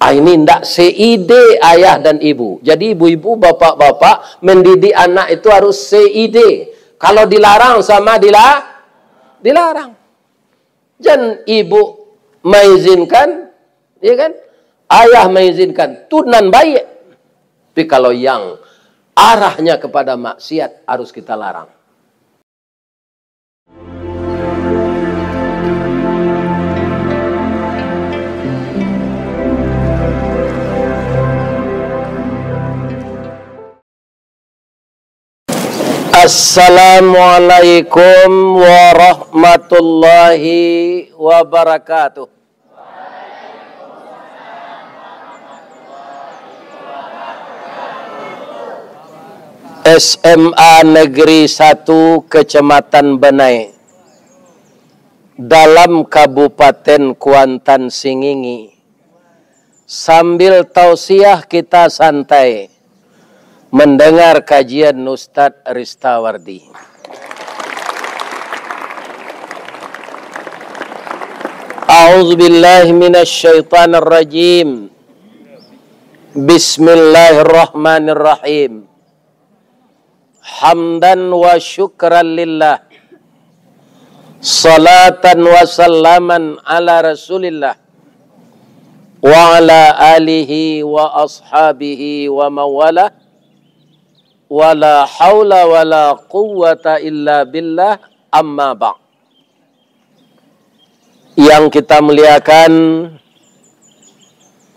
Ini tidak seide ayah dan ibu. Jadi ibu-ibu, bapak-bapak mendidik anak itu harus seide. Kalau dilarang sama dilarang. Dan ibu mengizinkan, ya kan? Ayah mengizinkan, tunan baik. Tapi kalau yang arahnya kepada maksiat harus kita larang. Assalamualaikum warahmatullahi wabarakatuh. SMA Negeri 1 Kecamatan Benai dalam Kabupaten Kuantan Singingi. Sambil tausiah kita santai mendengar kajian Ustadz Ristawardi. A'udzubillahi minasyaitonir rajim. Bismillahirrahmanirrahim. Hamdan wa syukran lillah. Salatan wa salaman ala Rasulillah wa ala alihi wa ashabihi wa mawalah. Wala haula wala quwwata illa billah, amma ba'. Yang kita muliakan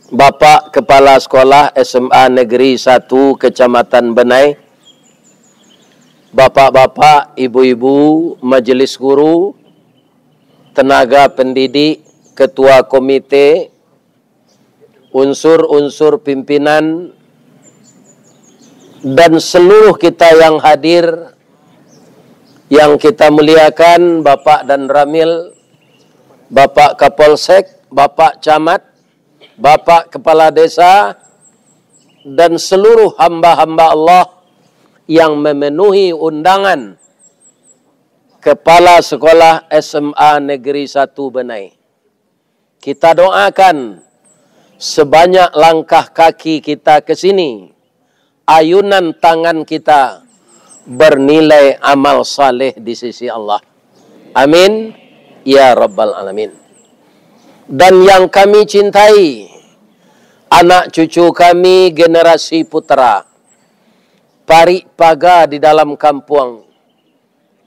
Bapak Kepala Sekolah SMA Negeri 1 Kecamatan Benai, bapak-bapak, ibu-ibu, majelis guru, tenaga pendidik, ketua komite, unsur-unsur pimpinan, dan seluruh kita yang hadir, yang kita muliakan Bapak dan Ramil, Bapak Kapolsek, Bapak Camat, Bapak Kepala Desa, dan seluruh hamba-hamba Allah yang memenuhi undangan Kepala Sekolah SMA Negeri 1 Benai. Kita doakan sebanyak langkah kaki kita ke sini, ayunan tangan kita bernilai amal saleh di sisi Allah. Amin ya rabbal alamin. Dan yang kami cintai, anak cucu kami generasi putra, Parik Paga di dalam kampung,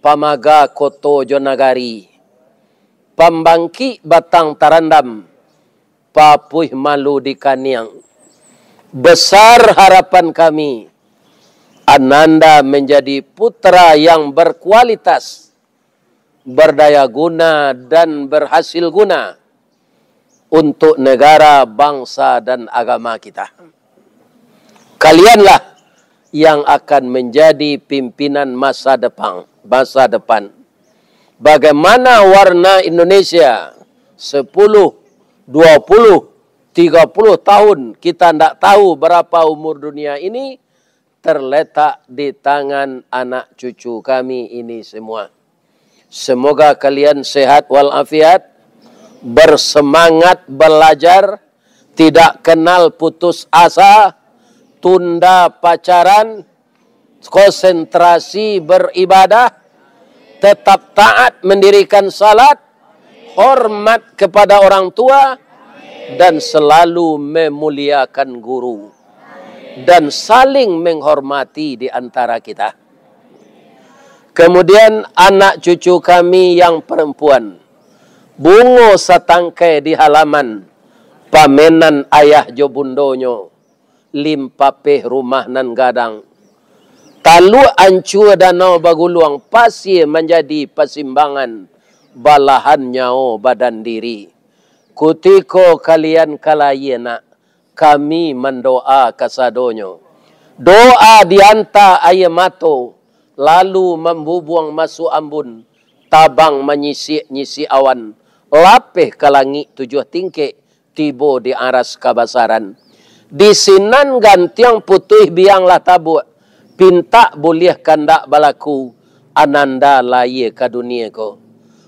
Pamaga Koto Jonagari, Pambangki Batang Tarandam, Papuih Malu di Kaniang. Besar harapan kami, Ananda menjadi putra yang berkualitas, berdaya guna dan berhasil guna untuk negara, bangsa dan agama kita. Kalianlah yang akan menjadi pimpinan masa depan. Bagaimana warna Indonesia 10, 20, 30 tahun, kita tidak tahu berapa umur dunia ini, terletak di tangan anak cucu kami ini semua. Semoga kalian sehat walafiat, bersemangat belajar, tidak kenal putus asa, tunda pacaran, konsentrasi beribadah, tetap taat mendirikan salat, hormat kepada orang tua, dan selalu memuliakan guru. Dan saling menghormati di antara kita. Kemudian anak cucu kami yang perempuan, bungo satangkai di halaman, pamenan ayah jobundonyo, limpapeh rumah nan gadang. Talu ancua danau baguluang, pasir menjadi pasimbangan, balahan nyao badan diri. Kutiko kalian kalayena, kami mendoa kasadonyo. Doa dianta ayemato, lalu membubuang masuk ambun, tabang menyisi awan, lapeh ke langit 7 tingkik, tibo di aras kabasaran. Di sinan gantiang putih bianglah tabuk, pinta boleh kandak balaku, ananda laye ke dunia ko.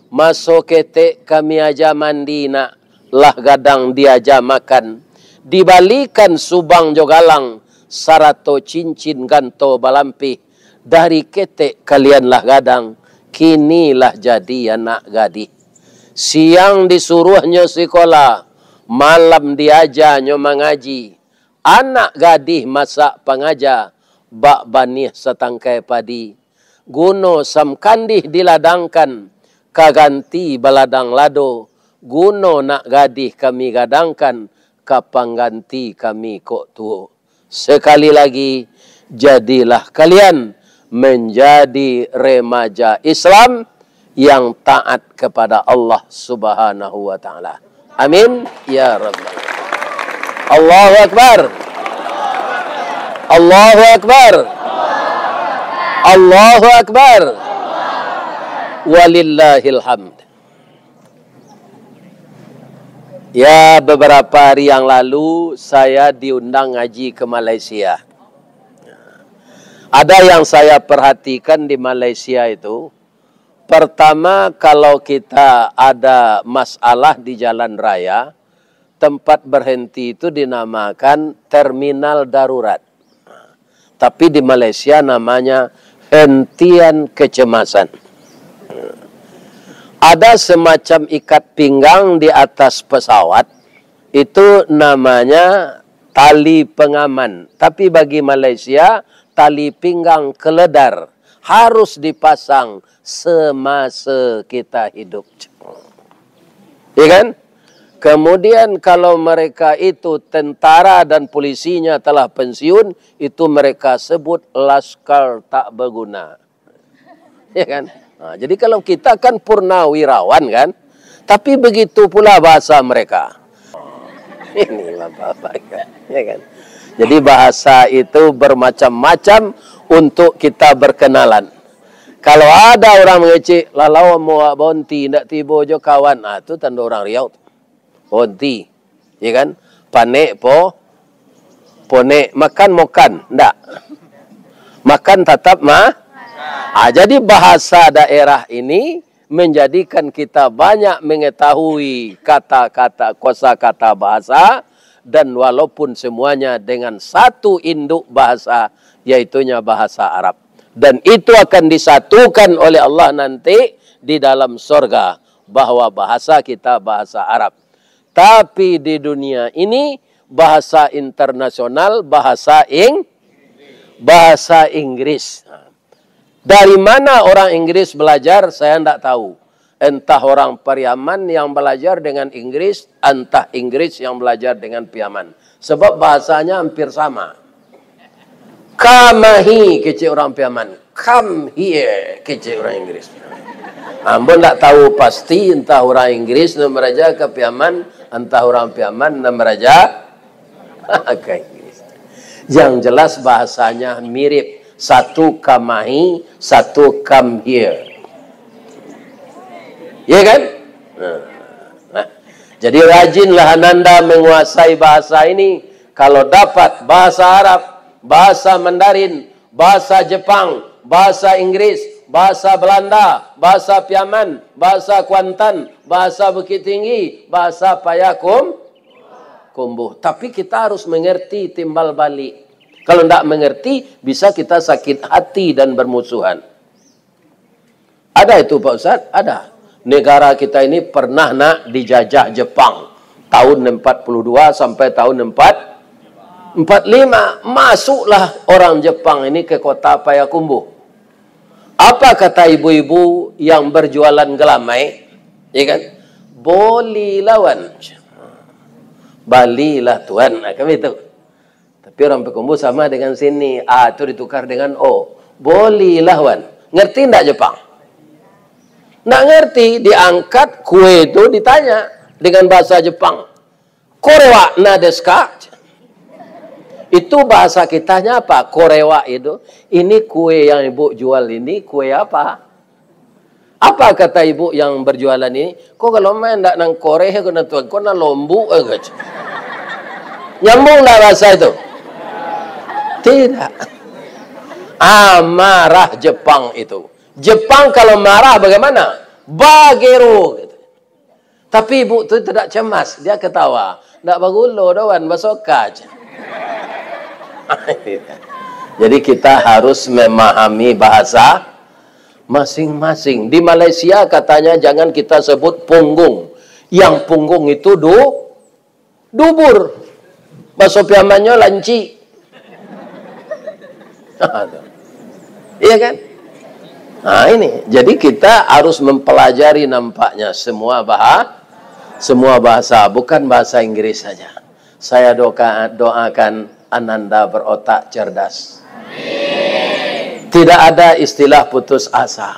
Masuk ketek kami aja mandi nak, lah gadang dia aja makan. dibalikan subang jogalang, sarato cincin ganto balampi, dari ketek kalianlah gadang, kinilah jadi anak gadis. Siang disuruhnya sekolah, malam diajarnya mengaji. Anak gadis masak pengajar, bak banih setangkai padi. Guno samkandih diladangkan, kaganti baladang lado. Guno nak gadis kami gadangkan, kapang ganti kami kok tuo. Sekali lagi, jadilah kalian menjadi remaja Islam yang taat kepada Allah Subhanahu wa taala. Amin ya rabbal. Allahu akbar. Allahu akbar. Allahu akbar. Walillahil hamd. Ya, beberapa hari yang lalu saya diundang ngaji ke Malaysia. Ada yang saya perhatikan di Malaysia itu, pertama, kalau kita ada masalah di jalan raya, tempat berhenti itu dinamakan terminal darurat. Tapi di Malaysia namanya hentian kecemasan. Ada semacam ikat pinggang di atas pesawat, itu namanya tali pengaman. Tapi bagi Malaysia, tali pinggang keledar harus dipasang semasa kita hidup. Ya kan? Kemudian kalau mereka itu tentara dan polisinya telah pensiun, itu mereka sebut laskar tak berguna. Ya kan? Nah, jadi kalau kita kan purnawirawan kan, tapi begitu pula bahasa mereka. Inilah Bapak kan, ya kan? Jadi bahasa itu bermacam-macam untuk kita berkenalan. Kalau ada orang mengecek, lalau mau bonti, ndak tibo jo kawan, ah itu tanda orang Riau. Bonti, ya kan? Panek po, ponek, makan, ndak. Makan tetap jadi bahasa daerah ini menjadikan kita banyak mengetahui kata-kata, kosakata bahasa, dan walaupun semuanya dengan satu induk bahasa, yaitunya bahasa Arab. Dan itu akan disatukan oleh Allah nanti di dalam surga, bahwa bahasa kita bahasa Arab. Tapi di dunia ini bahasa internasional, bahasa Inggris. Dari mana orang Inggris belajar, saya tidak tahu. Entah orang Pariaman yang belajar dengan Inggris, entah Inggris yang belajar dengan Piaman. Sebab bahasanya hampir sama. Kamahi, kecil orang Piaman. Come here, kecil orang Inggris. Ambon tidak tahu pasti, entah orang Inggris yang belajar ke Piaman, entah orang Piaman yang belajar ke Inggris. Yang jelas bahasanya mirip. Satu kamahi, satu come here. Ya kan? Nah, jadi rajinlah Ananda menguasai bahasa ini. Kalau dapat bahasa Arab, bahasa Mandarin, bahasa Jepang, bahasa Inggris, bahasa Belanda, bahasa Piaman, bahasa Kuantan, bahasa Bukit Tinggi, bahasa Payakumbuh. Tapi kita harus mengerti timbal balik. Kalau tidak mengerti, bisa kita sakit hati dan bermusuhan. Ada itu Pak Ustaz? Ada. Negara kita ini pernah nak dijajah Jepang. Tahun 42 sampai tahun 45. Masuklah orang Jepang ini ke kota Payakumbuh. Apa kata ibu-ibu yang berjualan gelamai? Ya kan? Boleh lawan. Balilah Tuhan. Nah, kami itu. Tapi orang Payakumbuh sama dengan sini. A itu ditukar dengan O. Boleh lawan. Ngerti tidak Jepang? Nggak ngerti. Diangkat kue itu ditanya dengan bahasa Jepang. Korewa na desu ka? Itu bahasa kitanya apa? Korewa itu. Ini kue yang ibu jual ini kue apa? Apa kata ibu yang berjualan ini? Kok kalau main tidak nang Korea kena tuan, kok na lombu aja. Nyambung tak bahasa itu? Tidak. Marah Jepang itu. Jepang kalau marah bagaimana? Bagero. Gitu. Tapi ibu tu tidak cemas. Dia ketawa. Tak bagulo dawan basokaj. Jadi kita harus memahami bahasa masing-masing. Di Malaysia katanya jangan kita sebut punggung. Yang punggung itu dubur. Bahasa piamannya lanci. Iya kan? Nah ini. Jadi kita harus mempelajari nampaknya semua bahasa. Bukan bahasa Inggris saja. Saya doakan Ananda berotak cerdas. Tidak ada istilah putus asa.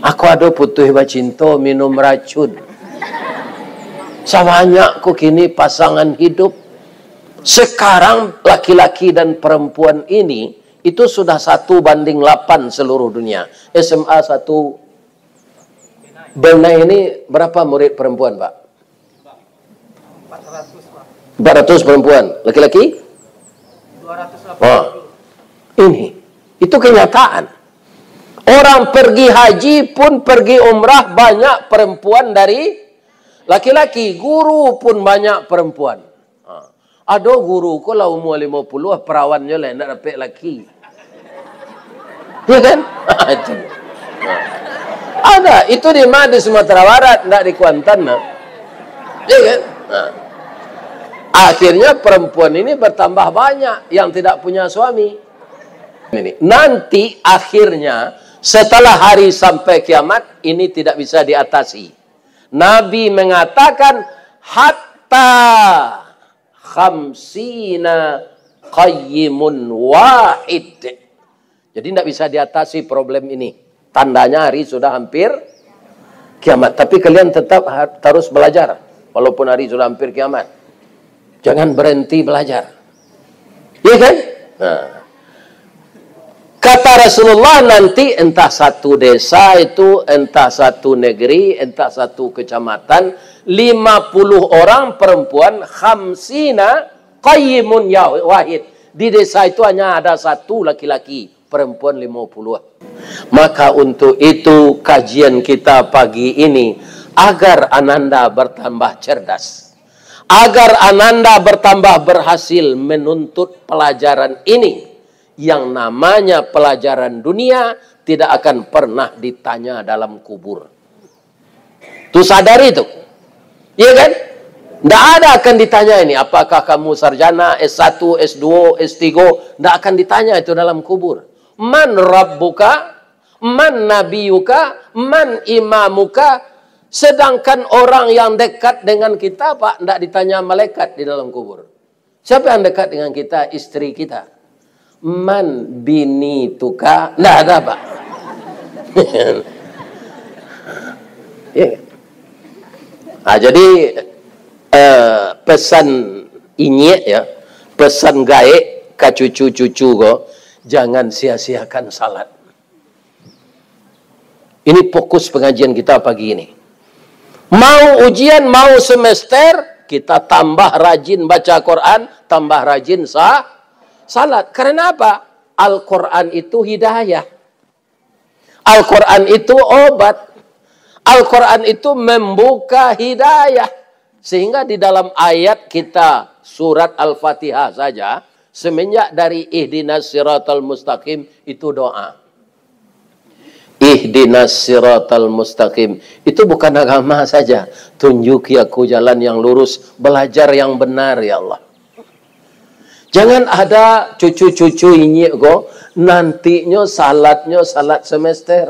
Aku ada putus bacinto minum racun. Sebanyak ku kini pasangan hidup. Sekarang laki-laki dan perempuan ini itu sudah 1:8 seluruh dunia. SMA 1 Brunei ini berapa murid perempuan, Pak? 400 perempuan. Laki-laki? 280. Oh. Itu kenyataan. Orang pergi haji pun pergi umrah banyak perempuan dari laki-laki. Guru pun banyak perempuan. Ada guru ko lah umur 50 perawannya lah nak dapat laki. Ya kan? Ada. Itu di mana? Di Sumatera Barat, tidak di Kuantan. Ya kan? Akhirnya perempuan ini bertambah banyak yang tidak punya suami. Nanti akhirnya setelah hari sampai kiamat ini tidak bisa diatasi. Nabi mengatakan hatta khamsina qayyimun wahid. Jadi tidak bisa diatasi problem ini. Tandanya hari sudah hampir kiamat. Tapi kalian tetap harus belajar walaupun hari sudah hampir kiamat. Jangan berhenti belajar. Iya kan? Nah. Kata Rasulullah nanti entah satu desa itu, entah satu negeri, entah satu kecamatan, 50 orang perempuan, khamsina qayyimun wahid. Di desa itu hanya ada satu laki-laki, perempuan 50. Maka untuk itu kajian kita pagi ini, agar Ananda bertambah cerdas. Agar Ananda bertambah berhasil menuntut pelajaran ini. Yang namanya pelajaran dunia tidak akan pernah ditanya dalam kubur. Tuh sadari itu. Iya kan? Tidak ada akan ditanya ini. Apakah kamu sarjana, S1, S2, S3. Tidak akan ditanya itu dalam kubur. Man rabbuka, man nabiyuka, man imamuka. Sedangkan orang yang dekat dengan kita, Pak, tidak ditanya malaikat di dalam kubur. Siapa yang dekat dengan kita? Istri kita. Man bini tuka. Tidak ada, Pak. Jadi pesan inyek ya, pesan gaek ke cucu-cucu go, jangan sia-siakan salat. Ini fokus pengajian kita pagi ini. Mau ujian, mau semester, kita tambah rajin baca Quran, tambah rajin salat. Karena apa? Al-Quran itu hidayah. Al-Quran itu obat. Al-Quran itu membuka hidayah. Sehingga di dalam ayat kita surat Al-Fatihah saja, semenjak dari ihdinas siratal mustaqim itu doa. Ihdinas siratal mustaqim. Itu bukan agama saja. Tunjuki aku jalan yang lurus. Belajar yang benar ya Allah. Jangan ada cucu-cucu ini kok nantinya salatnya salat semester.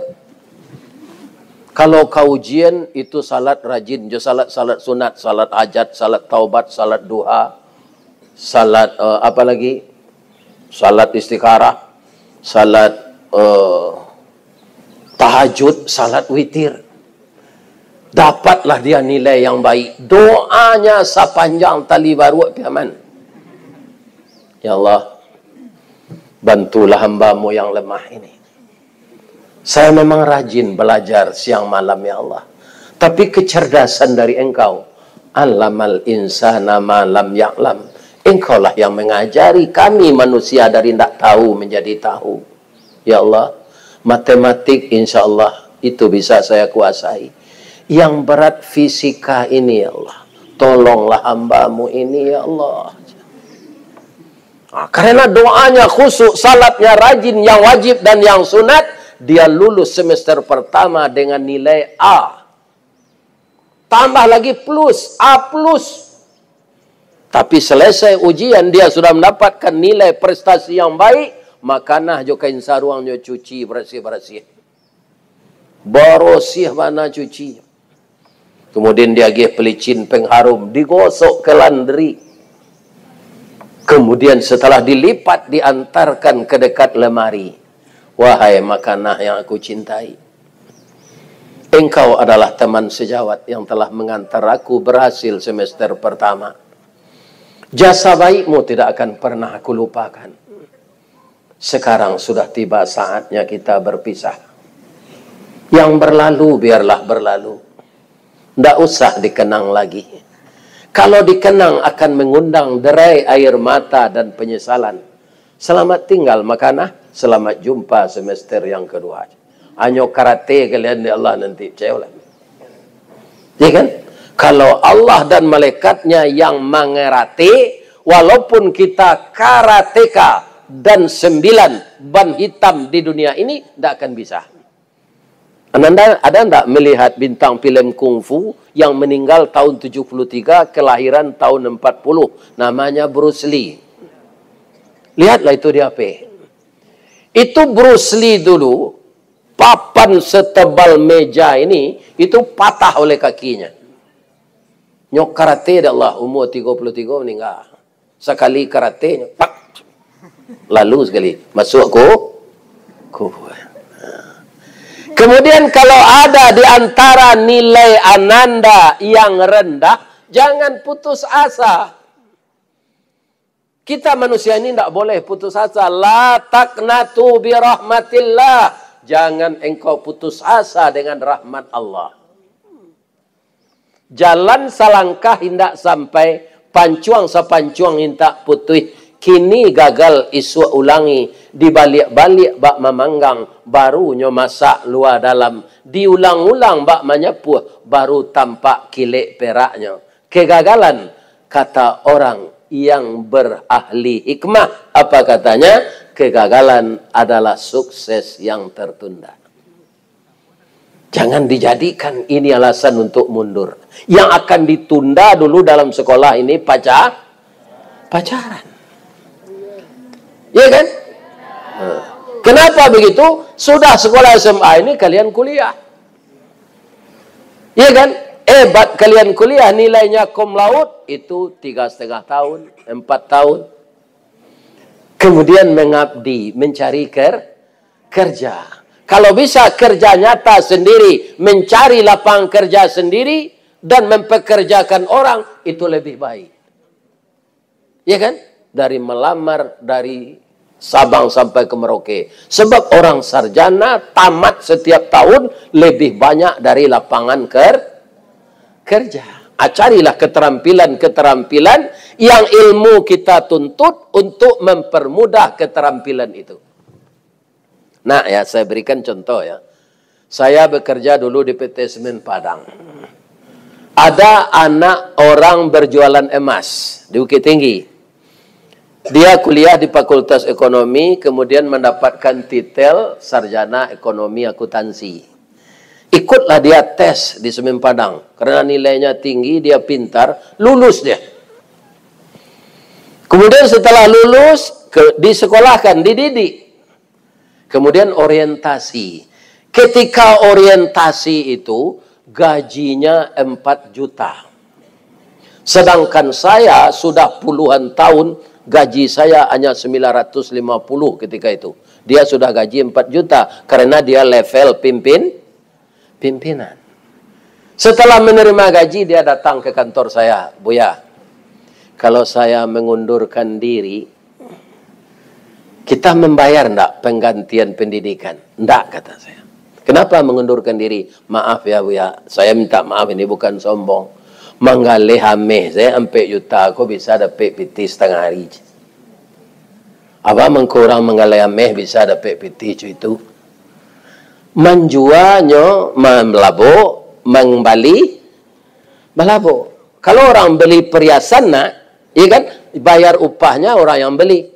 Kalau kau ujian itu salat rajin, jo salat sunat, salat hajat, salat taubat, salat duha, salat apa lagi? Salat istikharah, salat tahajud, salat witir. Dapatlah dia nilai yang baik. Doanya sepanjang tali baru piaman. Ya Allah, bantulah hambamu yang lemah ini. Saya memang rajin belajar siang malam ya Allah. Tapi kecerdasan dari engkau. Allamal insana ma lam ya'lam. Engkaulah yang mengajari kami manusia dari tidak tahu menjadi tahu. Ya Allah, matematik insya Allah itu bisa saya kuasai. Yang berat fisika ini ya Allah. Tolonglah hamba-Mu ini ya Allah. Karena doanya khusyuk, salatnya rajin, yang wajib dan yang sunat, dia lulus semester pertama dengan nilai A. Tambah lagi plus, A plus. Tapi selesai ujian, dia sudah mendapatkan nilai prestasi yang baik, makanah jo kain saruangnya cuci bersih-bersih. Bersih mana cuci. Kemudian dia pergi pelicin pengharum, digosok ke laundry. Kemudian setelah dilipat, diantarkan ke dekat lemari. Wahai makanah yang aku cintai, engkau adalah teman sejawat yang telah mengantar aku berhasil semester pertama. Jasa baikmu tidak akan pernah aku lupakan. Sekarang sudah tiba saatnya kita berpisah. Yang berlalu biarlah berlalu. Tidak usah dikenang lagi. Kalau dikenang akan mengundang derai air mata dan penyesalan. Selamat tinggal makanah. Selamat jumpa semester yang kedua. Hanya karate kalian di Allah nanti. Cewek. Ya kan? Kalau Allah dan malaikatnya yang mengerati, walaupun kita karateka dan 9 ban hitam di dunia ini, tidak akan bisa. Anda ada enggak melihat bintang film kungfu yang meninggal tahun 73, kelahiran tahun 40, namanya Bruce Lee. Lihatlah itu dia apa. Itu Bruce Lee dulu, papan setebal meja ini, itu patah oleh kakinya. Nyok karate dah Allah, umur 33 meninggal. Sekali karate, pak, lalu sekali masuk kubur. Kemudian kalau ada di antara nilai ananda yang rendah, jangan putus asa. Kita manusia ini tidak boleh putus asa. La taqnatu bi rahmatillah. Jangan engkau putus asa dengan rahmat Allah. Jalan salangkah hindak sampai, pancuang sapancuang hindak putih. Kini gagal isu ulangi, dibalik-balik bak memanggang, barunya masak luar dalam, diulang-ulang bak menyepuh, baru tampak kilik peraknya. Kegagalan, kata orang yang berahli hikmah, apa katanya? Kegagalan adalah sukses yang tertunda. Jangan dijadikan ini alasan untuk mundur. Yang akan ditunda dulu dalam sekolah ini pacaran. Ya kan? Kenapa begitu? Sudah sekolah SMA ini kalian kuliah. Ya kan? Hebat kalian kuliah, nilainya cum laude itu 3,5 tahun, 4 tahun. Kemudian mengabdi, mencari kerja. Kalau bisa kerja nyata sendiri, mencari lapangan kerja sendiri dan mempekerjakan orang, itu lebih baik. Ya kan? Dari melamar dari Sabang sampai ke Merauke. Sebab orang sarjana tamat setiap tahun lebih banyak dari lapangan kerja. Carilah keterampilan-keterampilan yang ilmu kita tuntut untuk mempermudah keterampilan itu. Nah ya, saya berikan contoh ya. Saya bekerja dulu di PT Semen Padang. Ada anak orang berjualan emas di Bukit Tinggi. Dia kuliah di Fakultas Ekonomi, kemudian mendapatkan titel Sarjana Ekonomi Akuntansi. Ikutlah dia tes di Semen Padang. Karena nilainya tinggi, dia pintar, lulus dia. Kemudian setelah lulus, disekolahkan, dididik. Kemudian orientasi. Ketika orientasi itu, gajinya 4 juta. Sedangkan saya sudah puluhan tahun, gaji saya hanya 950 ketika itu. Dia sudah gaji 4 juta karena dia level pimpinan. Setelah menerima gaji, dia datang ke kantor saya. Buya, kalau saya mengundurkan diri, kita membayar enggak penggantian pendidikan? Enggak, kata saya. Kenapa mengundurkan diri? Maaf ya Buya, saya minta maaf, ini bukan sombong. Manggali hameh saya sampai juta aku bisa dapat PT setengah hari. Apa mengkurang manggali hameh bisa dapat PT itu? Menjualnya melabo membeli balabu. Kalau orang beli perhiasan nak, ya kan, bayar upahnya orang yang beli.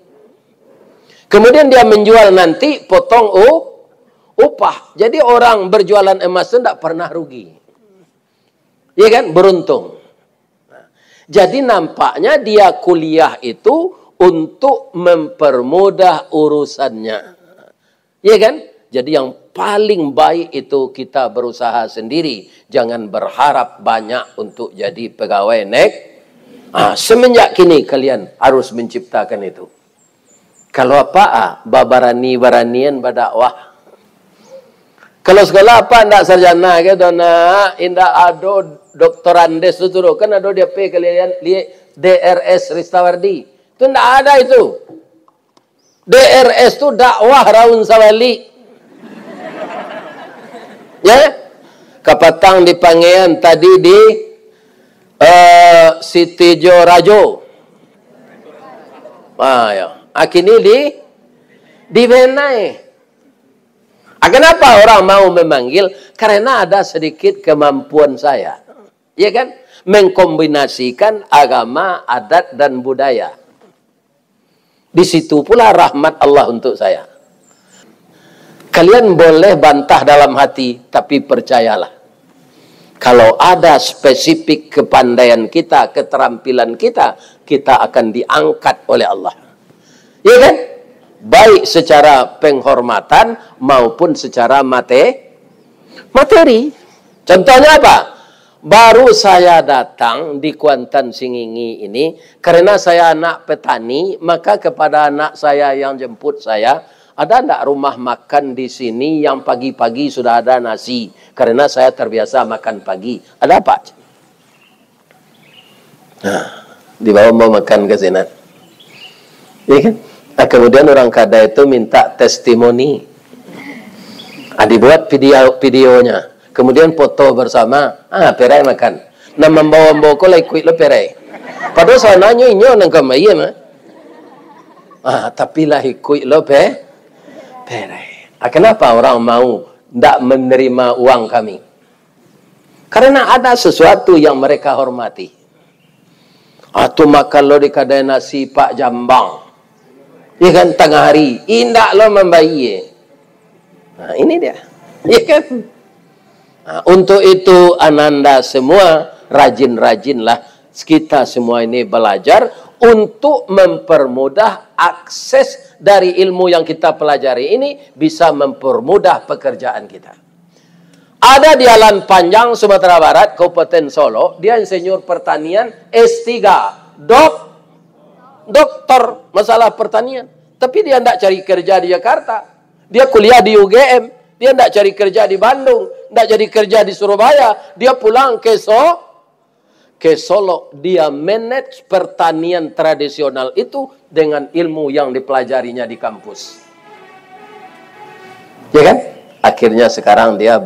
Kemudian dia menjual nanti potong upah. Jadi orang berjualan emas itu tidak pernah rugi. Ya kan, beruntung. Jadi nampaknya dia kuliah itu untuk mempermudah urusannya. Ya kan? Jadi yang paling baik itu kita berusaha sendiri. Jangan berharap banyak untuk jadi pegawai semenjak kini kalian harus menciptakan itu. Kalau apa? Babarani-baranian berdakwah. Kalau sekolah apa? Ndak sarjana ke dona, indak ado doktorandes itu tuh. Kan ada dia kalian lihat DRS Ristawardi. Itu ndak ada itu. DRS itu dakwah Raun Sawali. Ya, kapatang di Pangean tadi di Sitijo Rajo. Ya. Kini di Benai. Kenapa orang mau memanggil? Karena ada sedikit kemampuan saya. Ya kan? Mengkombinasikan agama, adat, dan budaya. Di situ pula rahmat Allah untuk saya. Kalian boleh bantah dalam hati, tapi percayalah. Kalau ada spesifik kepandaian kita, keterampilan kita, kita akan diangkat oleh Allah. Ya kan? Baik secara penghormatan maupun secara materi. Contohnya apa? Baru saya datang di Kuantan Singingi ini, karena saya anak petani, maka kepada anak saya yang jemput saya, ada enggak rumah makan di sini yang pagi-pagi sudah ada nasi? Karena saya terbiasa makan pagi. Ada apa? Nah, dibawa mau makan ke sana. Ya kan? Nah, kemudian orang kada itu minta testimoni. Dibuat videonya. Kemudian foto bersama. Perai makan. Nah, membawa-bawa ko like kuit lo perai. Padahal saya nanya inyo nang kamay mah. Tapi lah kuit lo perai. Kenapa orang mau tidak menerima uang kami? Karena ada sesuatu yang mereka hormati. Tu makan lo di kedai nasi Pak Jambang. Ya kan, tengah hari. Indak lo membayi. Ini dia. Ya kan? Untuk itu ananda semua rajin-rajinlah kita semua ini belajar untuk mempermudah akses dari ilmu yang kita pelajari ini bisa mempermudah pekerjaan kita. Ada di Jalan Panjang, Sumatera Barat, Kabupaten Solo, dia insinyur pertanian S3, doktor masalah pertanian. Tapi dia tidak cari kerja di Jakarta. Dia kuliah di UGM. Dia tidak cari kerja di Bandung. Tidak cari kerja di Surabaya. Dia pulang ke Solo. Dia manage pertanian tradisional itu dengan ilmu yang dipelajarinya di kampus. Ya kan? Akhirnya sekarang dia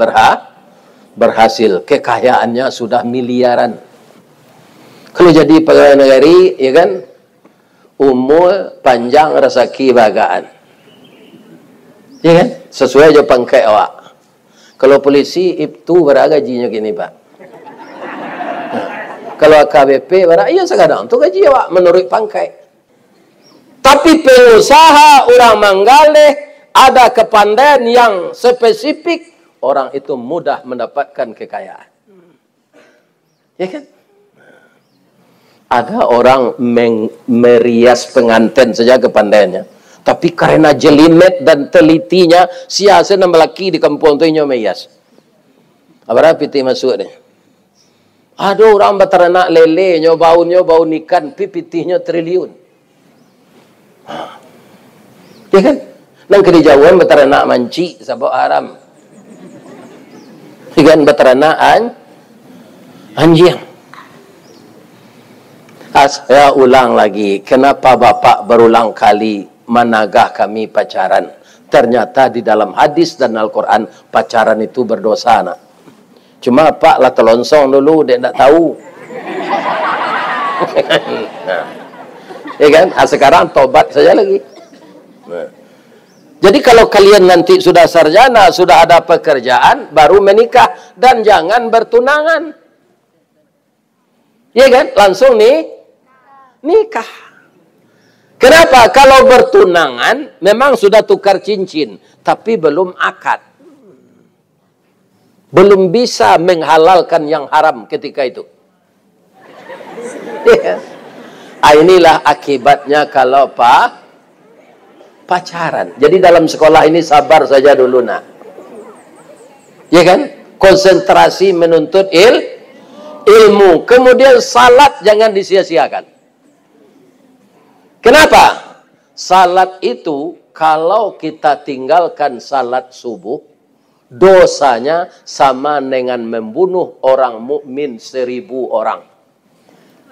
berhasil. Kekayaannya sudah miliaran. Kalau jadi pegawai negeri, ya kan? Umur panjang rezeki bagaan. Ya kan? Sesuai aja pangkai awak. Kalau polisi itu berapa gajinya gini, Pak? Kalau AKBP berapa? Iya sekarang tu gaji awak menurut pangkai. Tapi pengusaha orang Manggale ada kepandaian yang spesifik, orang itu mudah mendapatkan kekayaan. Ya kan? Ada orang merias pengantin saja kepandaiannya. Tapi karena jelimet dan telitinya, siasa dan melaki di kampung itu yang merias. Apa piti masuk ni? Ada orang beternak lele, bau ikan, pipitihnya triliun. Ya kan? Nang kedijauhan beternak manci, sabak haram. Ya kan? Beternak anjing. Saya ulang lagi, kenapa Bapak berulang kali menagah kami pacaran? Ternyata di dalam hadis dan Al-Quran, pacaran itu berdosa, nak. Cuma Pak lah telonsong dulu, dia tak tahu. Ya kan? Sekarang tobat saja lagi. Jadi kalau kalian nanti sudah sarjana, sudah ada pekerjaan, baru menikah. Dan jangan bertunangan. Iya kan? Langsung nikah. Kenapa? Kalau bertunangan, memang sudah tukar cincin. Tapi belum akad. Belum bisa menghalalkan yang haram ketika itu. Ya. Inilah akibatnya kalau pacaran. Jadi dalam sekolah ini sabar saja dulu nak. Ya kan? Konsentrasi menuntut ilmu. Kemudian salat jangan disia-siakan. Kenapa? Salat itu kalau kita tinggalkan salat subuh, dosanya sama dengan membunuh orang mukmin 1000 orang.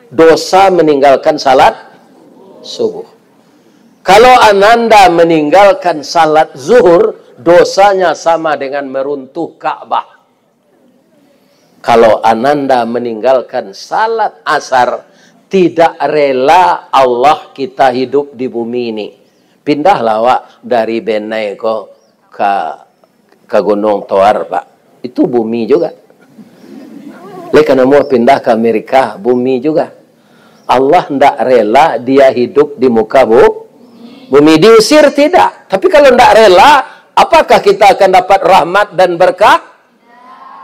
Dosa meninggalkan salat subuh. Kalau ananda meninggalkan salat zuhur, dosanya sama dengan meruntuh Ka'bah. Kalau ananda meninggalkan salat asar, tidak rela Allah kita hidup di bumi ini. Pindahlah Wak dari Benai ke Gunung Toar Pak. Itu bumi juga. Karena mau pindah ke Amerika, bumi juga. Allah tidak rela dia hidup di muka bumi. Diusir tidak. Tapi kalau tidak rela, apakah kita akan dapat rahmat dan berkah?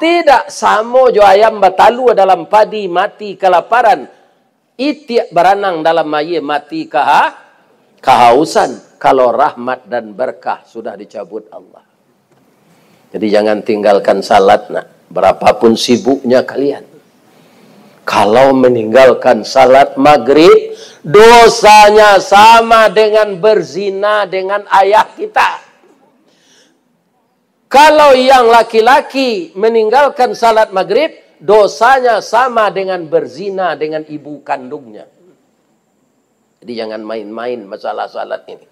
Tidak. Samo jo ayam batalu dalam padi mati kelaparan. Itiak beranang dalam air mati kehausan. Kalau rahmat dan berkah sudah dicabut Allah. Jadi jangan tinggalkan salat nak. Berapapun sibuknya kalian. Kalau meninggalkan salat maghrib, dosanya sama dengan berzina dengan ayah kita. Kalau yang laki-laki meninggalkan salat maghrib, dosanya sama dengan berzina dengan ibu kandungnya. Jadi jangan main-main masalah salat ini.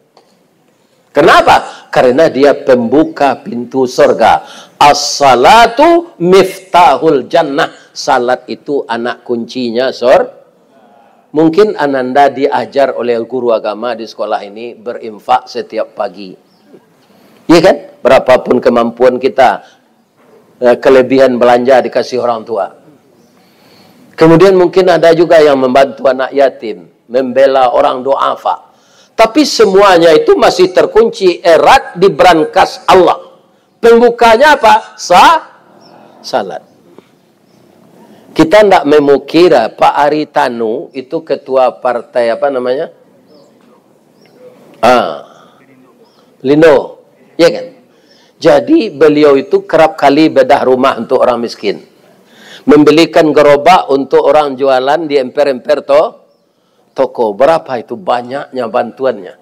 Kenapa? Karena dia pembuka pintu surga. As-salatu miftahul jannah. Salat itu anak kuncinya Mungkin ananda diajar oleh guru agama di sekolah ini berinfak setiap pagi. Iya kan? Berapapun kemampuan kita, kelebihan belanja dikasih orang tua. Kemudian mungkin ada juga yang membantu anak yatim, membela orang du'afa. Tapi semuanya itu masih terkunci erat di brankas Allah. Pembukanya apa? Salat. Kita tidak memukira Pak Aritanu itu ketua partai apa namanya? Lindo. Ya kan? Jadi beliau itu kerap kali bedah rumah untuk orang miskin. Membelikan gerobak untuk orang jualan di emper-emper toko. Berapa itu banyaknya bantuannya.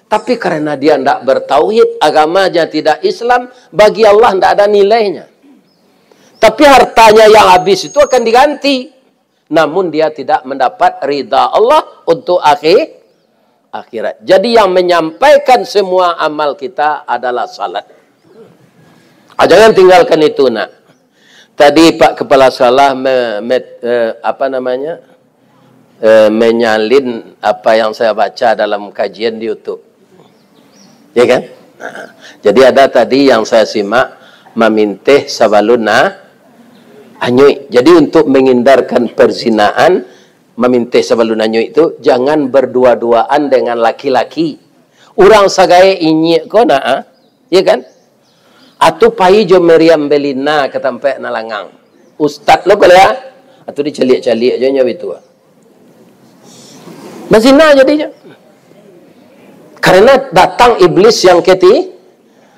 Tapi karena dia tidak bertauhid, agamanya tidak Islam, bagi Allah tidak ada nilainya. Tapi hartanya yang habis itu akan diganti. Namun dia tidak mendapat ridha Allah untuk akhirat. Jadi yang menyampaikan semua amal kita adalah salat. Jangan tinggalkan itu nak. Tadi Pak Kepala Sekolah menyalin apa yang saya baca dalam kajian di YouTube. Ya kan? Jadi ada tadi yang saya simak, maminteh sabaluna anyui. Jadi untuk menghindarkan perzinaan, maminteh sabaluna anyui itu jangan berdua-duaan dengan laki-laki. Orang sagae inyi ko na, ya kan? Atau pai jo Meriam Belina ketampe nalangang. Ustad lo kalau ya, atau diceliak-celiak aja nyawa itu. Berzina jadinya. Karena datang iblis yang keti,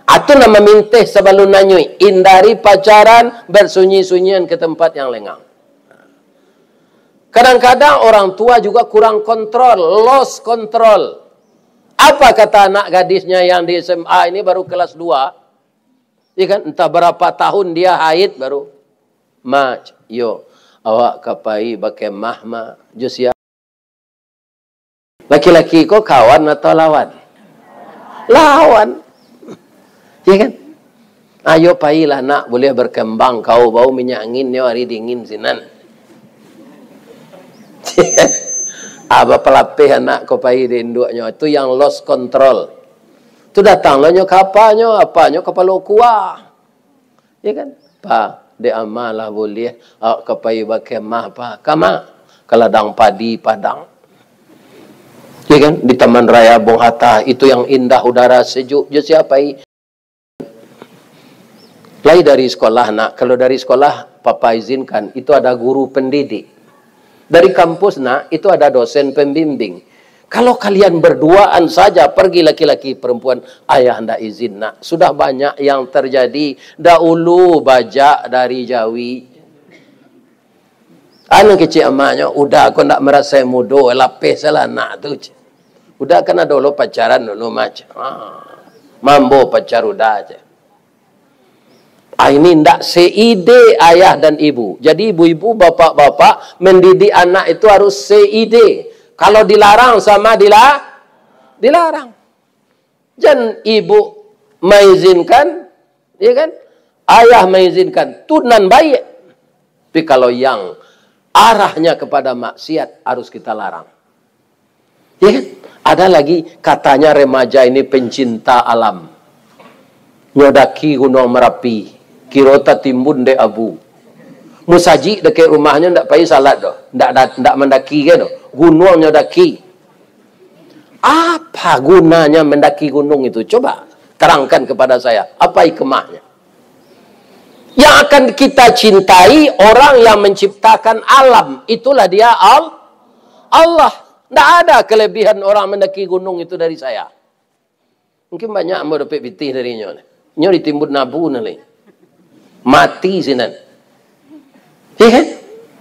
atau nama mintih sebelum nanyui, hindari pacaran, bersunyi-sunyian ke tempat yang lengang. Kadang-kadang orang tua juga kurang kontrol, lost control. Apa kata anak gadisnya yang di SMA ini baru kelas 2? Ya kan? Entah berapa tahun dia haid baru. Yo, awak kapai pakai mahma, Josia. Laki-laki kok kawan atau lawan? Lawan. Ya kan? Ayo pailah nak, boleh berkembang kau bau minyak angin ni hari dingin sinan. Apa pelapih anak kau pai di induknya itu yang lost control. Tu datanglah nyo kapanya, apanya kepala kuah. Ya kan? Pa, de amalah boleh kapai bakemah pa. Kama keladang padi padang. Ya kan? Di Taman Raya Bung Hatta itu yang indah, udara sejuk. Je siapa Lai dari sekolah nak. Kalau dari sekolah papa izinkan, itu ada guru pendidik. Dari kampus nak, itu ada dosen pembimbing. Kalau kalian berduaan saja pergi laki-laki perempuan, ayah hendak izin nak. Sudah banyak yang terjadi. Dahulu bajak dari Jawi. Anu kecil emaknya, udah aku nak merasa muda, lapis lah nak tu. Udah kena dulu pacaran dulu macam. Mambo pacar udah aja. Ini ndak seide ayah dan ibu. Jadi ibu-ibu, bapak-bapak mendidik anak itu harus seide. Kalau dilarang sama dilarang. Jangan ibu mengizinkan, ya kan? Ayah mengizinkan, tunan baik. Tapi kalau yang arahnya kepada maksiat harus kita larang. Ya kan? Ada lagi katanya remaja ini pencinta alam. Nyodaki Gunung Merapi, kirota timbun de abu. Musaji dekat rumahnya ndak payah salat doh. Ndak mendaki ke doh. Gunung nyodaki. Apa gunanya mendaki gunung itu? Coba terangkan kepada saya. Apa hikmahnya? Yang akan kita cintai orang yang menciptakan alam. Itulah dia Allah. Tidak ada kelebihan orang mendaki gunung itu dari saya. Mungkin banyak mau dapat pitih darinya. Nyo ditimbun nabu nali. Mati sinan. Iya kan?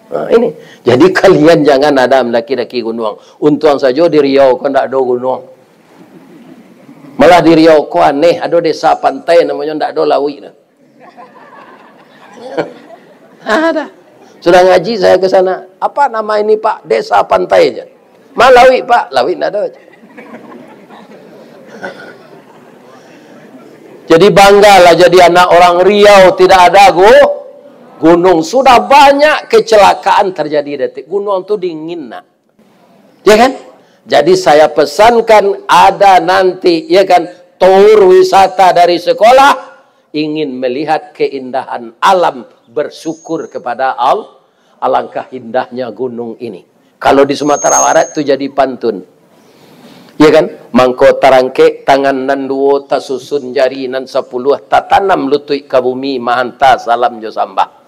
Nah, ini. Jadi kalian jangan ada mendaki-daki gunung. Untung saja di Riau kan tidak ada gunung. Malah di Riau kok aneh. Ada desa pantai namanya tidak ada lawi. Ada. Sudah ngaji saya ke sana. Apa nama ini Pak? Desa pantai aja. Malawi Pak. Lawi tidak ada aja. Jadi banggalah jadi anak orang Riau. Tidak ada gunung. Sudah banyak kecelakaan terjadi detik. Gunung itu dingin nak. Ya kan? Jadi saya pesankan ada nanti, ya kan, tour wisata dari sekolah ingin melihat keindahan alam, bersyukur kepada Allah. Alangkah indahnya gunung ini. Kalau di Sumatera Barat itu jadi pantun. Ya kan? Mangko tarangke tangan nan duo tasusun jari nan 10 tatanam lutui ka bumi mahanta salam jo sambah.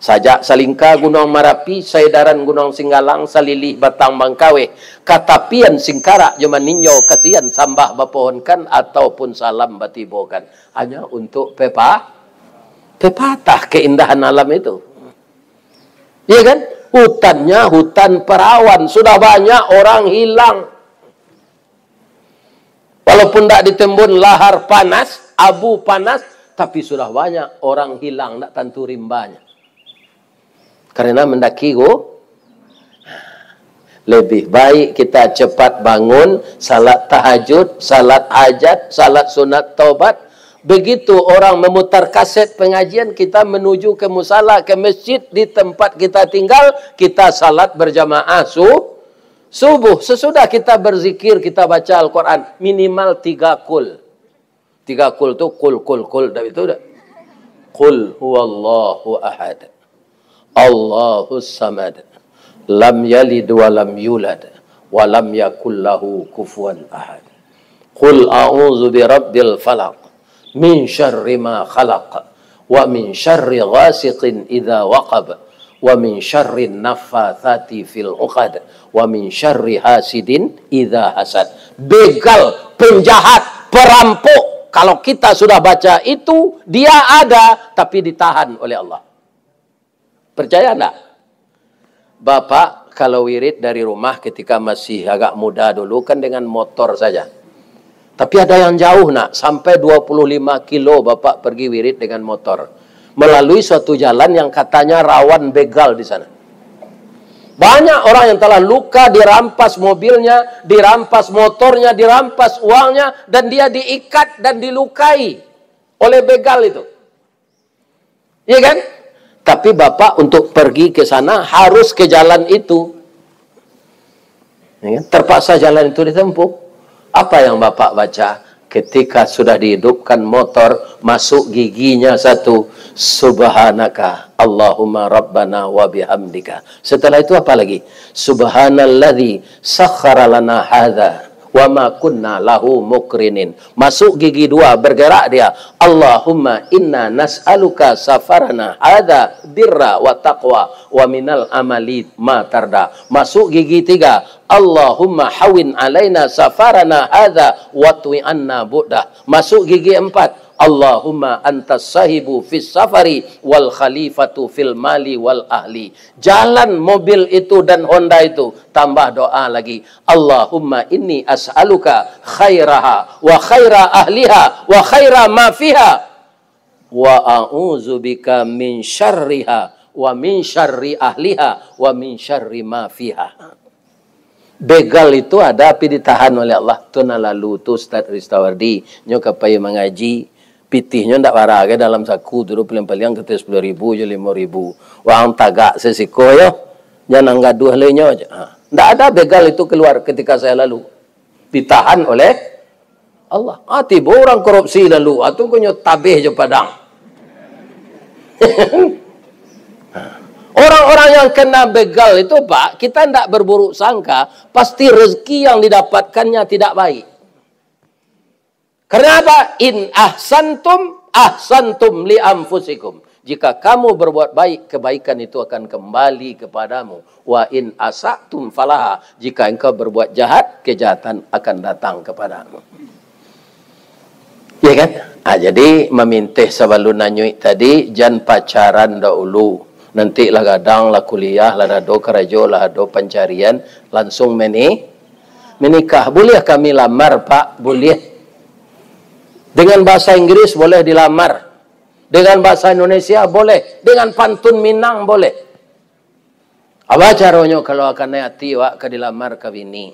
Sajak salingka Gunung Merapi, saidaran Gunung Singgalang, salilih batang Bangkawe, katapian singkara jaman ninyo kasihan sambah bapohonkan ataupun salam batibokan. Hanya untuk pepatah keindahan alam itu. Iya kan? Hutannya hutan perawan, sudah banyak orang hilang. Walaupun tidak ditembun lahar panas, abu panas, tapi sudah banyak orang hilang, tidak tentu rimbanya. Karena mendaki lebih baik kita cepat bangun, salat tahajud, salat hajat, salat sunat taubat. Begitu orang memutar kaset pengajian, kita menuju ke musala, ke masjid di tempat kita tinggal, kita salat berjamaah subuh. Sesudah kita berzikir, kita baca Al-Quran, minimal 3 kul. 3 kul itu kul. Itu dah. Qul huwallahu ahad. Allahus samad. Lam yalid wa lam yulad. Wa lam yakul lahu kufuwan ahad. Qul a'udzu birabbil falaq. Min syarri ma khalaq. Wa min syarri ghasiqin idza waqab. Wa min syarri naffatsati fil 'uqad. Wa min syarri hasidin idza hasad. Begal, penjahat, perampok. Kalau kita sudah baca itu, dia ada tapi ditahan oleh Allah. Percaya enggak? Bapak kalau wirid dari rumah ketika masih agak muda dulu kan dengan motor saja. Tapi ada yang jauh nak, sampai 25 kilo bapak pergi wirid dengan motor. Melalui suatu jalan yang katanya rawan begal di sana. Banyak orang yang telah luka, dirampas mobilnya, dirampas motornya, dirampas uangnya, dan dia diikat dan dilukai oleh begal itu. Iya kan? Tapi bapak untuk pergi ke sana harus ke jalan itu. Ya kan? Terpaksa jalan itu ditempuh. Apa yang bapak baca? Ketika sudah dihidupkan motor, masuk giginya satu, subhanaka Allahumma rabbana wa bihamdika. Setelah itu apa lagi? Subhanalladzi sakhkhara lana hadza wa ma kunna lahu muqrinin. Masuk gigi dua, bergerak dia. Allahumma inna nas'aluka safarana hadza birra wa taqwa wa minal amali ma tarda. Masuk gigi tiga. Allahumma hawin alaina safarana hadza wa tu'anna bu'dah. Masuk gigi empat. Allahumma antas sahibu fis safari wal khalifatu fil mali wal ahli. Jalan mobil itu dan Honda itu, tambah doa lagi. Allahumma inni as'aluka khairaha wa khaira ahliha wa khaira ma fiha wa a'udzubika min syarriha wa min syarri ahliha wa min syarri ma fiha. Begal itu ada tapi ditahan oleh Allah. Tu lalu tu Ustaz Ristawardi nyoka payu mengaji. Pitihnya ndak warage dalam saku dulu paling-paling ke 10.000 je 5.000. Wang tagak sesiko yo. Jangan gaduh lenya aja. Ndak ada begal itu keluar ketika saya lalu. Ditahan oleh Allah. Tiba orang korupsi lalu. Atau kunyo tabih je padang. Orang-orang yang kena begal itu Pak, kita ndak berburuk sangka. Pasti rezeki yang didapatkannya tidak baik. Karena apa? In ahsantum li anfusikum. Jika kamu berbuat baik, kebaikan itu akan kembali kepadamu. Wa in asatum falaha. Jika engkau berbuat jahat, kejahatan akan datang kepadamu. Ya kan? Jadi memintih sebelum nanyui tadi, jangan pacaran dahulu. Nanti lah gadang, lah kuliah, lah do kerajo, lah do pencarian, langsung menikah. Boleh kami lamar Pak? Boleh. Dengan bahasa Inggris boleh dilamar. Dengan bahasa Indonesia boleh. Dengan pantun Minang boleh. Apa caranya kalau akan hati wak ke dilamar ke bini?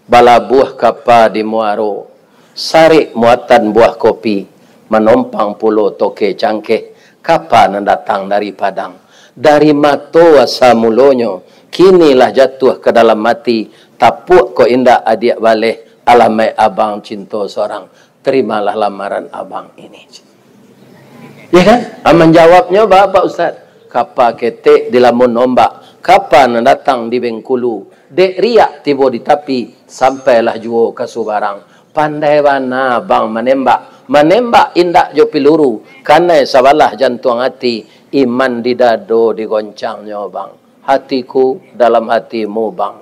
Balabuh kapa di muaro. Sari muatan buah kopi. Menompang pulau toke cangkeh. Kapan datang dari Padang? Dari mato asa mulonyo. Kinilah jatuh ke dalam mati. Tapuk ko indah adik baleh. Alamai abang cinta seorang. Terimalah lamaran abang ini. Ya kan? Aman jawabnya Bapak Ustaz. Kapa ketek di lamun ombak. Kapan datang di Bengkulu. Dek riak tiba di tapi. Sampailah juo ke Subarang. Pandai mana bang menembak. Menembak indak jo piluru. Karena sabalah jantung hati. Iman di dado digoncangnya bang. Hatiku dalam hatimu bang.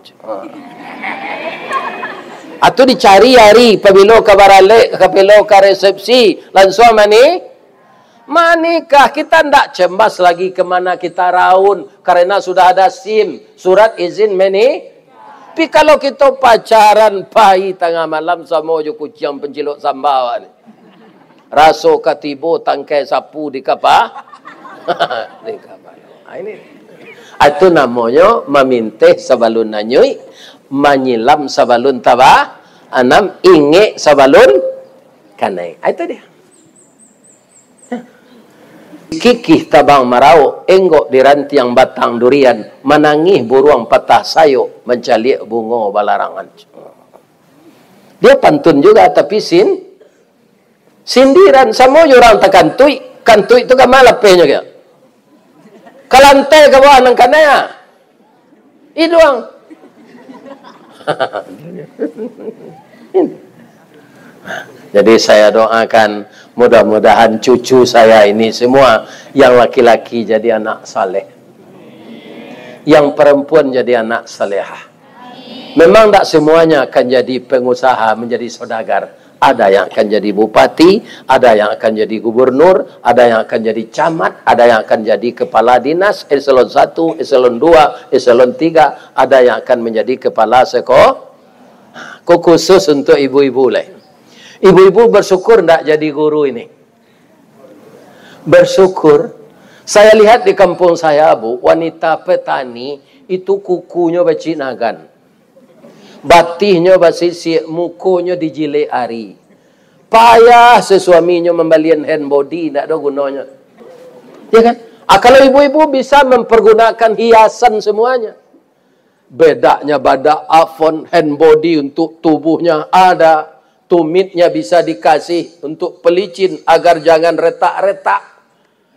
Atau dicari-cari pabilo ka barale, kapilo ka resepsi, langsung manikah. Kita ndak cembas lagi kemana kita raun, karena sudah ada SIM, surat izin Tapi kalau kita pacaran pagi tengah malam sama jo kucing penciluk sambawan. Raso katibo tangkai sapu di kapa. Di kapa. Ini. Itu namanya memintih sabalun nanyui. Menyilam sabalun taba, anam inge sabalun kanai. Itu dia. Kikih tabang marau, enggok di rantiang batang durian, menangih buruang patah sayo, mencalik bunga balarangan. Dia pantun juga, tapi sindiran. Sama orang tak kantui. Kantui itu kan malapenya ya. Kalantai ke bawah nang kanaya. Itu doang. Jadi saya doakan mudah-mudahan cucu saya ini semua yang laki-laki jadi anak saleh, yang perempuan jadi anak salehah. Memang tak semuanya akan jadi pengusaha, menjadi saudagar. Ada yang akan jadi bupati, ada yang akan jadi gubernur, ada yang akan jadi camat, ada yang akan jadi kepala dinas, eselon 1, eselon 2, eselon 3, ada yang akan menjadi kepala sekolah. Khusus untuk ibu-ibu lah. Ibu-ibu bersyukur tak jadi guru ini. Bersyukur. Saya lihat di kampung saya, Bu, wanita petani itu kukunya bacinagan. Batihnya basisi, mukunya dijilek ari. Payah sesuaminya membelian hand body, tidak ada gunanya. Ya kan? Kalau ibu-ibu bisa mempergunakan hiasan semuanya. Bedanya badak afon hand body untuk tubuhnya ada. tumitnya bisa dikasih untuk pelicin agar jangan retak-retak.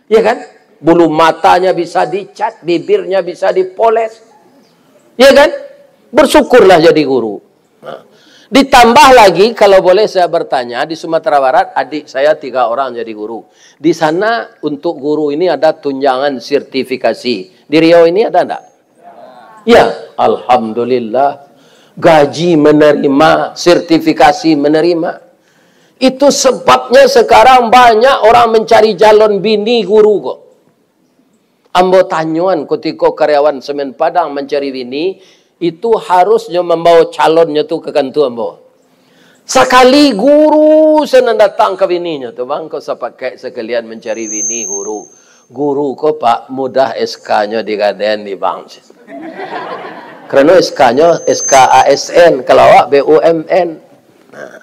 Ya kan? Bulu matanya bisa dicat, bibirnya bisa dipoles. Ya kan? Bersyukurlah jadi guru. Nah, ditambah lagi, kalau boleh saya bertanya, di Sumatera Barat adik saya 3 orang jadi guru. Di sana untuk guru ini ada tunjangan sertifikasi. Di Riau ini ada enggak? Ya, alhamdulillah. Gaji menerima, sertifikasi menerima. Itu sebabnya sekarang banyak orang mencari calon bini guru kok. Ambo tanyuan ketika karyawan Semen Padang mencari bini, itu harusnya membawa calonnya tuh ke kantor ambo. Sekali guru senang datang ke bininya tuh, bang kau sepakai sekalian mencari bini guru. Guru kok pak mudah SK-nya digadean di bank. Karena SK-nya SK ASN, kalau awak BUMN. Nah,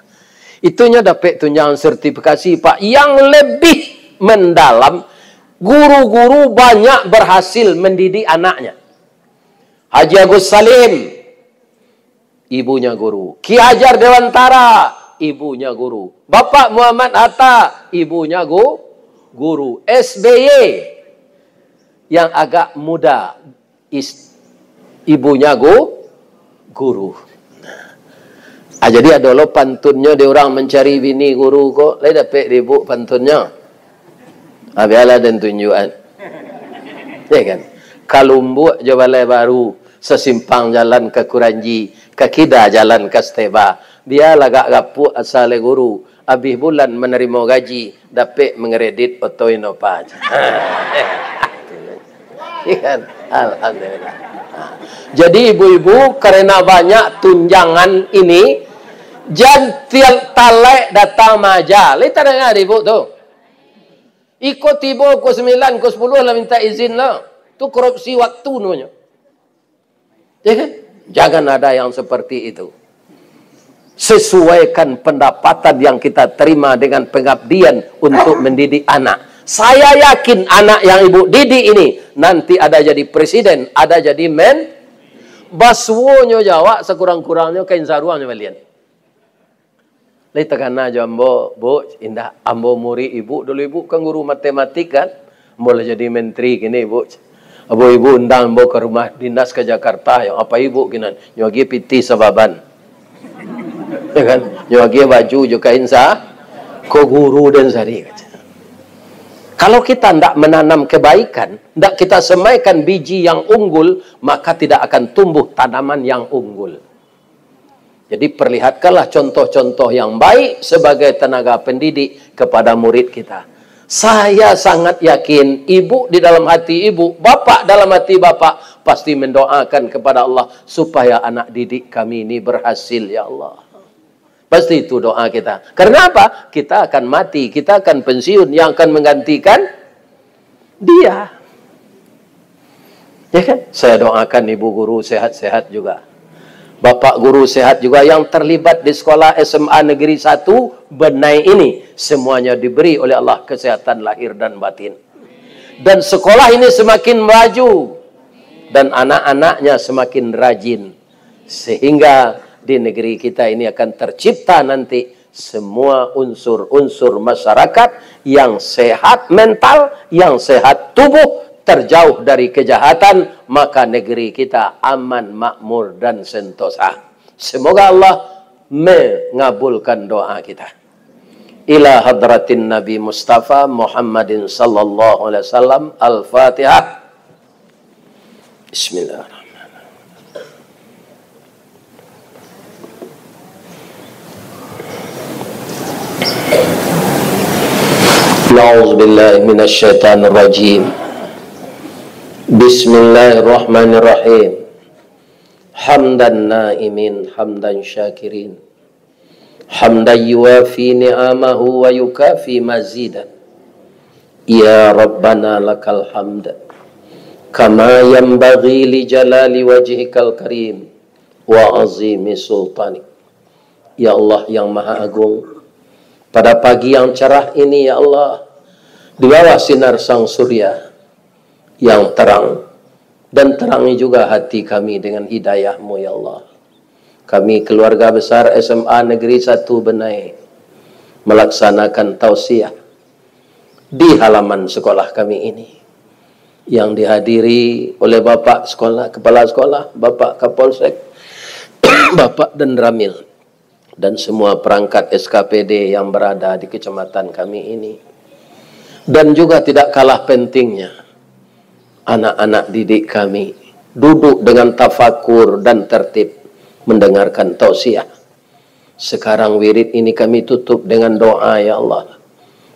itunya dapat tunjangan sertifikasi pak yang lebih mendalam. Guru-guru banyak berhasil mendidik anaknya. Haji Agus Salim, ibunya guru. Ki Hajar Dewantara, ibunya guru. Bapak Muhammad Hatta, ibunya guru. SBY, yang agak muda, ibunya guru. Jadi ada lo pantunnya dia orang mencari bini guru kok. Lai dapat ribu pantunnya. Biarlah dan tunjukan. Ya kan? Kalumbu Jabalai Baru, sesimpang jalan ke Kuranji, ke Kida jalan ke Steba. Dia lagak gapu asal guru. Habis bulan menerima gaji, dapat mengeredit otoinopa. Ya kan? Alhamdulillah. Jadi ibu-ibu karena banyak tunjangan ini, jangan talek datang maja. Lihat dengar ibu tuh. Ikut tiba pukul 9, pukul 10 lah minta izin lah. Itu korupsi waktu namanya. Ya kan? Jangan ada yang seperti itu. Sesuaikan pendapatan yang kita terima dengan pengabdian untuk mendidik anak. Saya yakin anak yang ibu didik ini nanti ada jadi presiden, ada jadi baswonyo Jawa sekurang-kurangnya kain saruangnya balian. Lai tekana jambo, bu, indah ambo muri ibu dulu ibu kan guru matematik kan, boleh jadi menteri gini ibu. Ibu undang ambo ke rumah dinas ke Jakarta, yang apa ibu kinan, nyogi piti sababan, ya kan, nyogi baju juga insa, ko guru dan sari. Kalau kita tidak menanam kebaikan, tidak kita semaikan biji yang unggul, maka tidak akan tumbuh tanaman yang unggul. Jadi perlihatkanlah contoh-contoh yang baik sebagai tenaga pendidik kepada murid kita. Saya sangat yakin ibu di dalam hati ibu, bapak dalam hati bapak pasti mendoakan kepada Allah supaya anak didik kami ini berhasil ya Allah. Pasti itu doa kita. Karena apa? Kita akan mati, kita akan pensiun, yang akan menggantikan dia. Ya kan? Saya doakan ibu guru sehat-sehat juga. Bapak guru sehat juga yang terlibat di sekolah SMA Negeri 1 Benai ini. Semuanya diberi oleh Allah kesehatan lahir dan batin. Dan sekolah ini semakin maju. Dan anak-anaknya semakin rajin. Sehingga di negeri kita ini akan tercipta nanti semua unsur-unsur masyarakat yang sehat mental, yang sehat tubuh, terjauh dari kejahatan, maka negeri kita aman, makmur, dan sentosa. Semoga Allah mengabulkan doa kita. Ila hadratin Nabi Mustafa Muhammadin sallallahu alaihi wasallam. Al-Fatihah. Bismillahirrahmanirrahim. A'udzu billahi minasy syaithanir rajim. Bismillahirrahmanirrahim. Hamdan na'imin, hamdan syakirin. Hamdan yuwafi ni'amahu wa yukafi mazidan. Ya Rabbana lakal hamd. Kama yanbaghi li jalali wajhikal karim wa azimi sultanik. Ya Allah yang Maha Agung, pada pagi yang cerah ini ya Allah, di bawah sinar sang surya yang terang, dan terangi juga hati kami dengan hidayah-Mu ya Allah. Kami keluarga besar SMA Negeri 1 Benai melaksanakan tausiah di halaman sekolah kami ini, yang dihadiri oleh Bapak Sekolah, Kepala Sekolah, Bapak Kapolsek, Bapak Dendramil, dan semua perangkat SKPD yang berada di kecamatan kami ini. Dan juga tidak kalah pentingnya, anak-anak didik kami duduk dengan tafakur dan tertib mendengarkan tausiah. Sekarang wirid ini kami tutup dengan doa, ya Allah,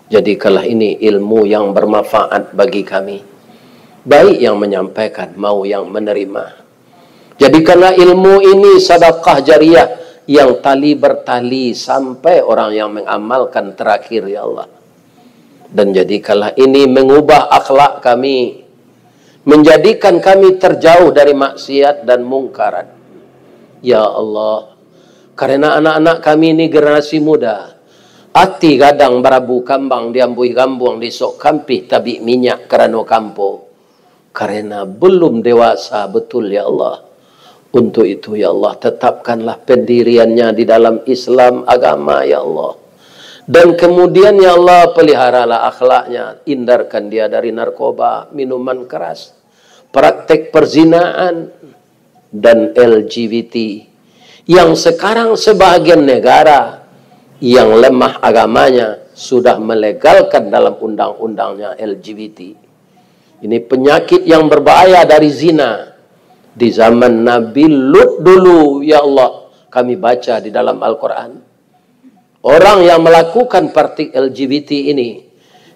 jadikanlah ini ilmu yang bermanfaat bagi kami, baik yang menyampaikan mau yang menerima. Jadikanlah ilmu ini sedekah jariyah yang tali bertali sampai orang yang mengamalkan terakhir, ya Allah. Dan jadikanlah ini mengubah akhlak kami, menjadikan kami terjauh dari maksiat dan mungkaran, ya Allah. Karena anak-anak kami ini generasi muda, hati kadang berabu kambang diambui gambung disok kampih tabi minyak kerana kampo, karena belum dewasa betul, ya Allah. Untuk itu, ya Allah, tetapkanlah pendiriannya di dalam Islam agama, ya Allah. Dan kemudian, ya Allah, peliharalah akhlaknya, hindarkan dia dari narkoba, minuman keras, praktek perzinaan, dan LGBT, yang sekarang sebahagian negara yang lemah agamanya sudah melegalkan dalam undang-undangnya LGBT. Ini penyakit yang berbahaya dari zina. Di zaman Nabi Lut dulu, ya Allah, kami baca di dalam Al-Quran, orang yang melakukan praktik LGBT ini,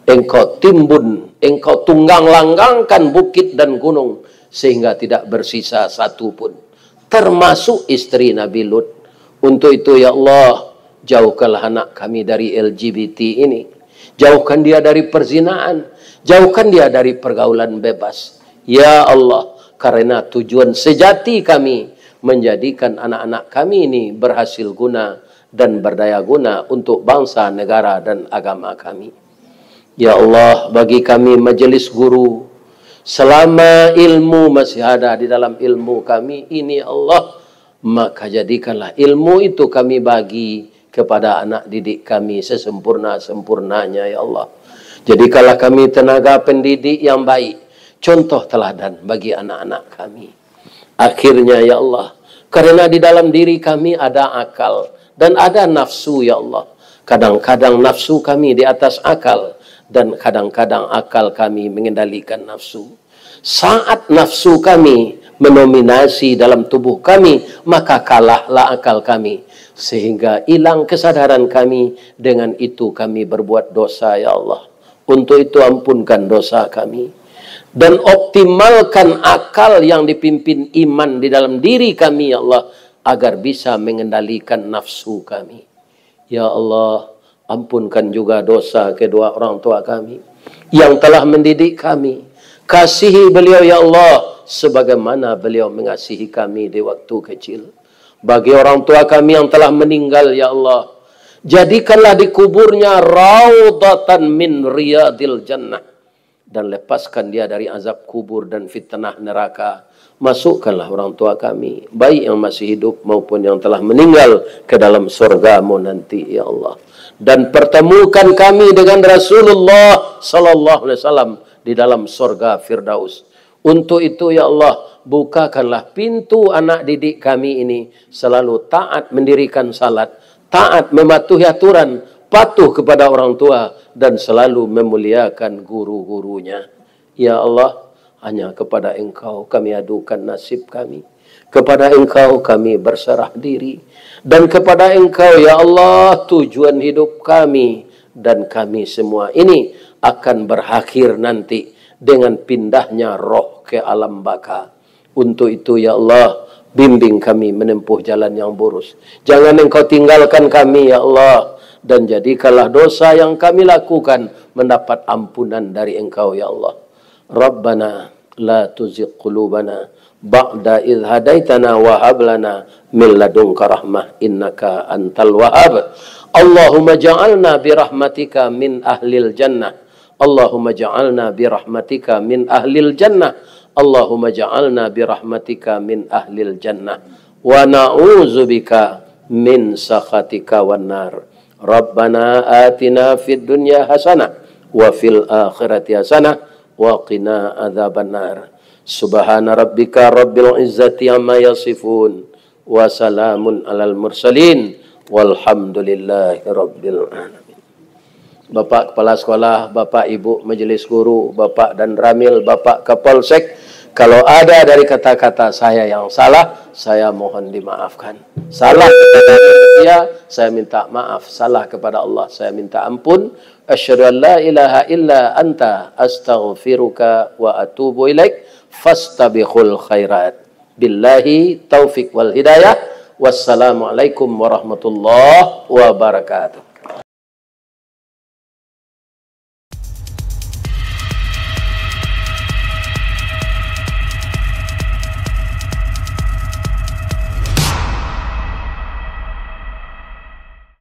engkau timbun, engkau tunggang langgangkan bukit dan gunung sehingga tidak bersisa satu pun, termasuk istri Nabi Lut. Untuk itu, ya Allah, jauhkanlah anak kami dari LGBT ini. Jauhkan dia dari perzinaan. Jauhkan dia dari pergaulan bebas. Ya Allah, karena tujuan sejati kami menjadikan anak-anak kami ini berhasil guna dan berdaya guna untuk bangsa, negara, dan agama kami. Ya Allah, bagi kami majelis guru, selama ilmu masih ada di dalam ilmu kami ini, Allah, maka jadikanlah ilmu itu kami bagi kepada anak didik kami sesempurna-sempurnanya, ya Allah. Jadikanlah kami tenaga pendidik yang baik, contoh teladan bagi anak-anak kami. Akhirnya, ya Allah, karena di dalam diri kami ada akal dan ada nafsu, ya Allah. Kadang-kadang nafsu kami di atas akal, dan kadang-kadang akal kami mengendalikan nafsu. Saat nafsu kami mendominasi dalam tubuh kami, maka kalahlah akal kami, sehingga hilang kesadaran kami. Dengan itu kami berbuat dosa, ya Allah. Untuk itu ampunkan dosa kami, dan optimalkan akal yang dipimpin iman di dalam diri kami, ya Allah, agar bisa mengendalikan nafsu kami. Ya Allah, ampunkan juga dosa kedua orang tua kami yang telah mendidik kami. Kasihi beliau, ya Allah, sebagaimana beliau mengasihi kami di waktu kecil. Bagi orang tua kami yang telah meninggal, ya Allah, jadikanlah di kuburnya raudatan min riyadil jannah, dan lepaskan dia dari azab kubur dan fitnah neraka. Masukkanlah orang tua kami, baik yang masih hidup maupun yang telah meninggal, ke dalam surga-Mu nanti, ya Allah. Dan pertemukan kami dengan Rasulullah sallallahu alaihi wasallam di dalam surga Firdaus. Untuk itu, ya Allah, bukakanlah pintu anak didik kami ini selalu taat mendirikan salat, taat mematuhi aturan, patuh kepada orang tua, dan selalu memuliakan guru-gurunya. Ya Allah, hanya kepada Engkau kami adukan nasib kami. Kepada Engkau kami berserah diri. Dan kepada Engkau, ya Allah, tujuan hidup kami. Dan kami semua ini akan berakhir nanti dengan pindahnya roh ke alam baka. Untuk itu, ya Allah, bimbing kami menempuh jalan yang lurus. Jangan Engkau tinggalkan kami, ya Allah. Dan jadikanlah dosa yang kami lakukan mendapat ampunan dari Engkau, ya Allah. Rabbana la tuzigh qulubana ba'da idh hadaitana wa hab lana min ladunka rahmah innaka antal wahhab. Allahumma ja'alna bi rahmatika min ahlil jannah. Allahumma ja'alna bi rahmatika min ahlil jannah. Allahumma ja'alna bi rahmatika min ahlil jannah. wa na'udzubika min sakhatika wan nar. Rabbana atina fid dunya hasanah wa fil akhirati hasanah wa qina adzabannar. Subhana rabbika rabbil izzati amma yasifun wa salamun alal mursalin walhamdulillahi rabbil alamin. Bapak Kepala Sekolah, Bapak Ibu Majelis Guru, Bapak dan Ramil, Bapak Kapolsek, kalau ada dari kata-kata saya yang salah, saya mohon dimaafkan. Salah kepada manusia, saya minta maaf. Salah kepada Allah, saya minta ampun. Asyhadu an la ilaha illa anta astaghfiruka wa atubu ilaik. Fastabiqul khairat. Billahi taufik wal hidayah. Wassalamualaikum warahmatullahi wabarakatuh.